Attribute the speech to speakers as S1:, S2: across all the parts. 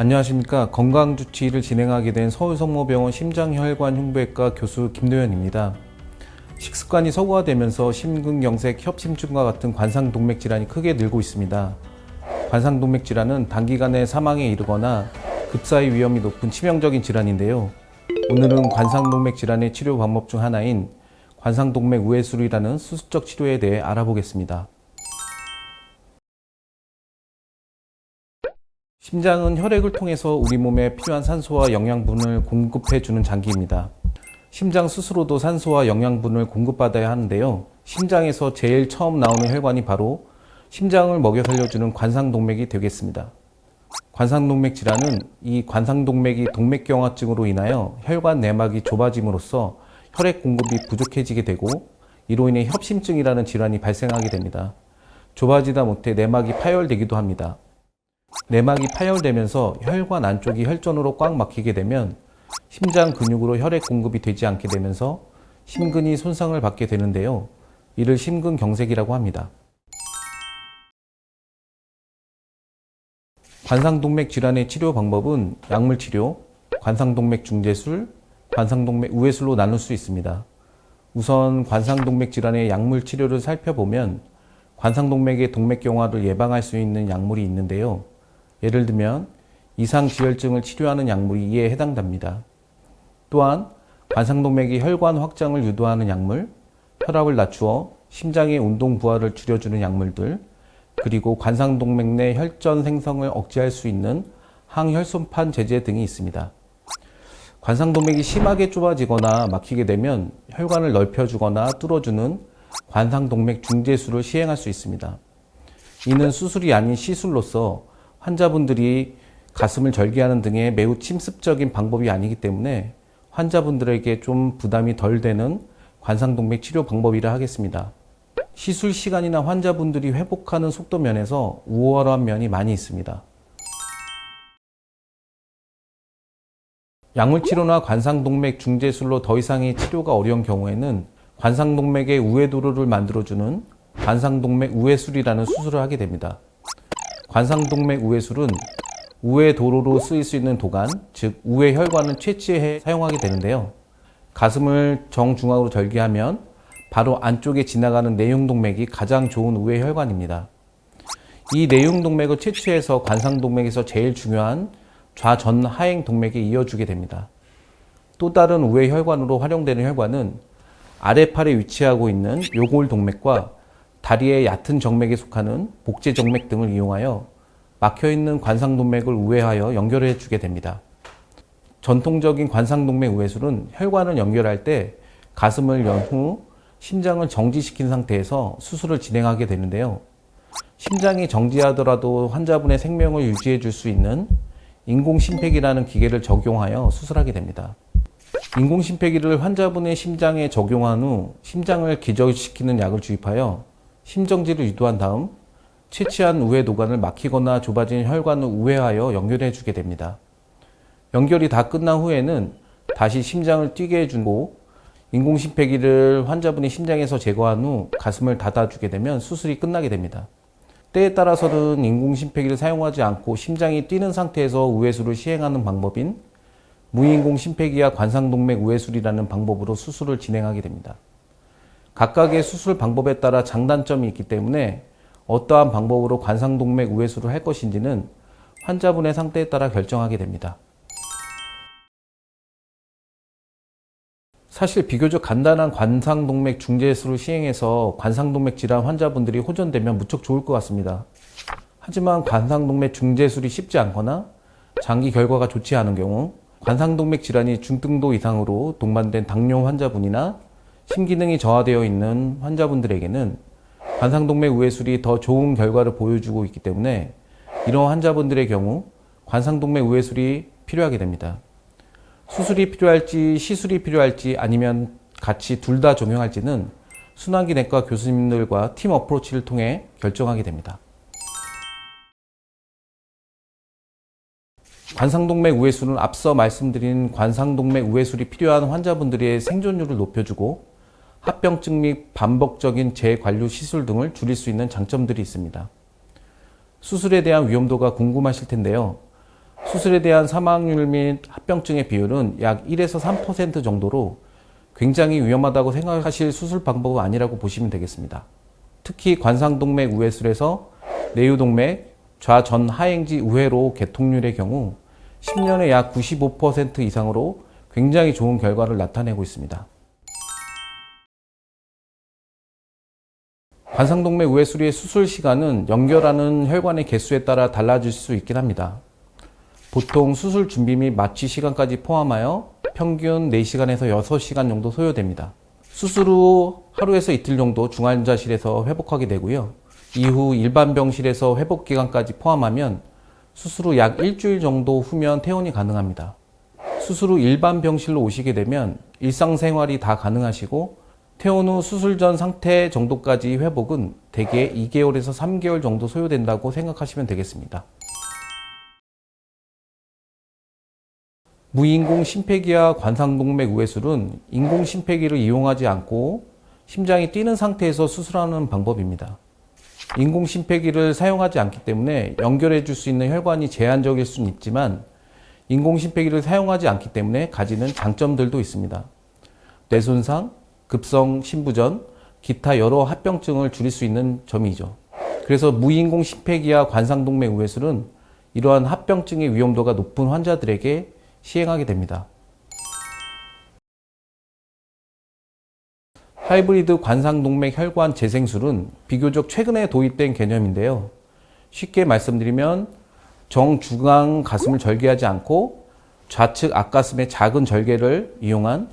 S1: 안녕하십니까. 건강주치의를 진행하게 된 서울성모병원 심장혈관흉부외과 교수 김도현입니다. 식습관이 서구화되면서 심근경색, 협심증과 같은 관상동맥 질환이 크게 늘고 있습니다. 관상동맥 질환은 단기간에 사망에 이르거나 급사의 위험이 높은 치명적인 질환인데요. 오늘은 관상동맥 질환의 치료 방법 중 하나인 관상동맥 우회술이라는 수술적 치료에 대해 알아보겠습니다. 심장은 혈액을 통해서 우리 몸에 필요한 산소와 영양분을 공급해주는 장기입니다. 심장 스스로도 산소와 영양분을 공급받아야 하는데요. 심장에서 제일 처음 나오는 혈관이 바로 심장을 먹여 살려주는 관상동맥이 되겠습니다. 관상동맥 질환은 이 관상동맥이 동맥경화증으로 인하여 혈관 내막이 좁아짐으로써 혈액 공급이 부족해지게 되고 이로 인해 협심증이라는 질환이 발생하게 됩니다. 좁아지다 못해 내막이 파열되기도 합니다. 내막이 파열되면서 혈관 안쪽이 혈전으로 꽉 막히게 되면 심장 근육으로 혈액 공급이 되지 않게 되면서 심근이 손상을 받게 되는데요. 이를 심근경색이라고 합니다. 관상동맥 질환의 치료 방법은 약물치료, 관상동맥 중재술, 관상동맥 우회술로 나눌 수 있습니다. 우선 관상동맥 질환의 약물 치료를 살펴보면 관상동맥의 동맥경화를 예방할 수 있는 약물이 있는데요. 예를 들면 이상지혈증을 치료하는 약물이 이에 해당됩니다. 또한 관상동맥의 혈관 확장을 유도하는 약물, 혈압을 낮추어 심장의 운동 부하를 줄여주는 약물들, 그리고 관상동맥 내 혈전 생성을 억제할 수 있는 항혈소판 제제 등이 있습니다. 관상동맥이 심하게 좁아지거나 막히게 되면 혈관을 넓혀주거나 뚫어주는 관상동맥 중재술을 시행할 수 있습니다. 이는 수술이 아닌 시술로서 환자분들이 가슴을 절개하는 등의 매우 침습적인 방법이 아니기 때문에 환자분들에게 좀 부담이 덜 되는 관상동맥 치료 방법이라 하겠습니다. 시술 시간이나 환자분들이 회복하는 속도 면에서 우월한 면이 많이 있습니다. 약물치료나 관상동맥 중재술로 더 이상의 치료가 어려운 경우에는 관상동맥의 우회도로를 만들어주는 관상동맥 우회술이라는 수술을 하게 됩니다. 관상동맥 우회술은 우회도로로 쓰일 수 있는 도관, 즉 우회혈관을 채취해 사용하게 되는데요. 가슴을 정중앙으로 절개하면 바로 안쪽에 지나가는 내흉동맥이 가장 좋은 우회혈관입니다. 이 내흉동맥을 채취해서 관상동맥에서 제일 중요한 좌전하행동맥에 이어주게 됩니다. 또 다른 우회혈관으로 활용되는 혈관은 아래팔에 위치하고 있는 요골동맥과 다리의 얕은 정맥에 속하는 복제정맥 등을 이용하여 막혀있는 관상동맥을 우회하여 연결해 주게 됩니다. 전통적인 관상동맥 우회술은 혈관을 연결할 때 가슴을 연 후 심장을 정지시킨 상태에서 수술을 진행하게 되는데요. 심장이 정지하더라도 환자분의 생명을 유지해 줄 수 있는 인공심폐기라는 기계를 적용하여 수술하게 됩니다. 인공심폐기를 환자분의 심장에 적용한 후 심장을 기절시키는 약을 주입하여 심정지를 유도한 다음 채취한 우회도관을 막히거나 좁아진 혈관을 우회하여 연결해 주게 됩니다. 연결이 다 끝난 후에는 다시 심장을 뛰게 해주고 인공심폐기를 환자분의 심장에서 제거한 후 가슴을 닫아주게 되면 수술이 끝나게 됩니다. 때에 따라서는 인공심폐기를 사용하지 않고 심장이 뛰는 상태에서 우회술을 시행하는 방법인 무인공심폐기와 관상동맥 우회술이라는 방법으로 수술을 진행하게 됩니다. 각각의 수술 방법에 따라 장단점이 있기 때문에 어떠한 방법으로 관상동맥 우회술을 할 것인지는 환자분의 상태에 따라 결정하게 됩니다. 사실 비교적 간단한 관상동맥 중재술을 시행해서 관상동맥 질환 환자분들이 호전되면 무척 좋을 것 같습니다. 하지만 관상동맥 중재술이 쉽지 않거나 장기 결과가 좋지 않은 경우 관상동맥 질환이 중등도 이상으로 동반된 당뇨 환자분이나 심기능이 저하되어 있는 환자분들에게는 관상동맥 우회술이 더 좋은 결과를 보여주고 있기 때문에 이런 환자분들의 경우 관상동맥 우회술이 필요하게 됩니다. 수술이 필요할지 시술이 필요할지 아니면 같이 둘 다 적용할지는 순환기내과 교수님들과 팀 어프로치를 통해 결정하게 됩니다. 관상동맥 우회술은 앞서 말씀드린 관상동맥 우회술이 필요한 환자분들의 생존율을 높여주고 합병증 및 반복적인 재관류 시술 등을 줄일 수 있는 장점들이 있습니다. 수술에 대한 위험도가 궁금하실 텐데요. 수술에 대한 사망률 및 합병증의 비율은 약 1에서 3% 정도로 굉장히 위험하다고 생각하실 수술 방법은 아니라고 보시면 되겠습니다. 특히 관상동맥 우회술에서 내유동맥 좌전 하행지 우회로 개통률의 경우 10년에 약 95% 이상으로 굉장히 좋은 결과를 나타내고 있습니다. 관상동맥 우회술의 수술 시간은 연결하는 혈관의 개수에 따라 달라질 수 있긴 합니다. 보통 수술 준비 및 마취 시간까지 포함하여 평균 4시간에서 6시간 정도 소요됩니다. 수술 후 하루에서 이틀 정도 중환자실에서 회복하게 되고요. 이후 일반 병실에서 회복 기간까지 포함하면 수술 후 약 일주일 정도 후면 퇴원이 가능합니다. 수술 후 일반 병실로 오시게 되면 일상생활이 다 가능하시고 퇴원 후 수술 전 상태 정도까지 회복은 대개 2개월에서 3개월 정도 소요된다고 생각하시면 되겠습니다. 무인공 심폐기와 관상동맥 우회술은 인공 심폐기를 이용하지 않고 심장이 뛰는 상태에서 수술하는 방법입니다. 인공 심폐기를 사용하지 않기 때문에 연결해 줄 수 있는 혈관이 제한적일 수는 있지만 인공 심폐기를 사용하지 않기 때문에 가지는 장점들도 있습니다. 뇌손상, 급성 심부전, 기타 여러 합병증을 줄일 수 있는 점이죠. 그래서 무인공 심폐기와 관상동맥 우회술은 이러한 합병증의 위험도가 높은 환자들에게 시행하게 됩니다. 하이브리드 관상동맥 혈관 재생술은 비교적 최근에 도입된 개념인데요. 쉽게 말씀드리면 정중앙 가슴을 절개하지 않고 좌측 앞가슴의 작은 절개를 이용한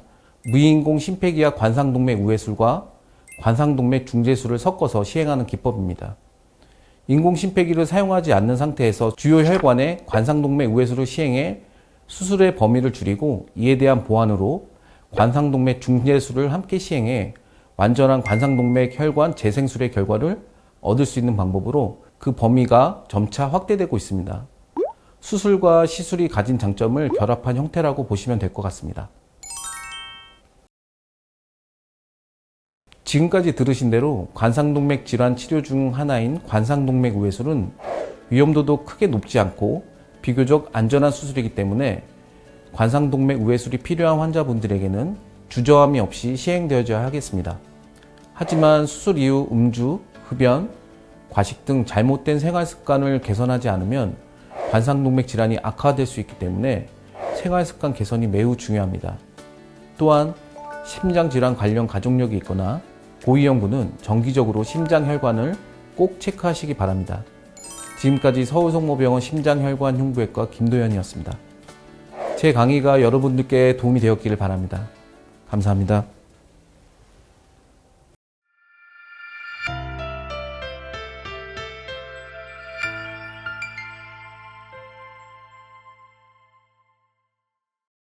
S1: 무인공 심폐기와 관상동맥 우회술과 관상동맥 중재술을 섞어서 시행하는 기법입니다. 인공 심폐기를 사용하지 않는 상태에서 주요 혈관에 관상동맥 우회술을 시행해 수술의 범위를 줄이고 이에 대한 보완으로 관상동맥 중재술을 함께 시행해 완전한 관상동맥 혈관 재생술의 결과를 얻을 수 있는 방법으로 그 범위가 점차 확대되고 있습니다. 수술과 시술이 가진 장점을 결합한 형태라고 보시면 될 것 같습니다. 지금까지 들으신 대로 관상동맥 질환 치료 중 하나인 관상동맥 우회술은 위험도도 크게 높지 않고 비교적 안전한 수술이기 때문에 관상동맥 우회술이 필요한 환자분들에게는 주저함이 없이 시행되어져야 하겠습니다. 하지만 수술 이후 음주, 흡연, 과식 등 잘못된 생활 습관을 개선하지 않으면 관상동맥 질환이 악화될 수 있기 때문에 생활 습관 개선이 매우 중요합니다. 또한 심장질환 관련 가족력이 있거나 고위험군은 정기적으로 심장혈관을 꼭 체크하시기 바랍니다. 지금까지 서울성모병원 심장혈관 흉부외과 김도현이었습니다. 제 강의가 여러분들께 도움이 되었기를 바랍니다. 감사합니다.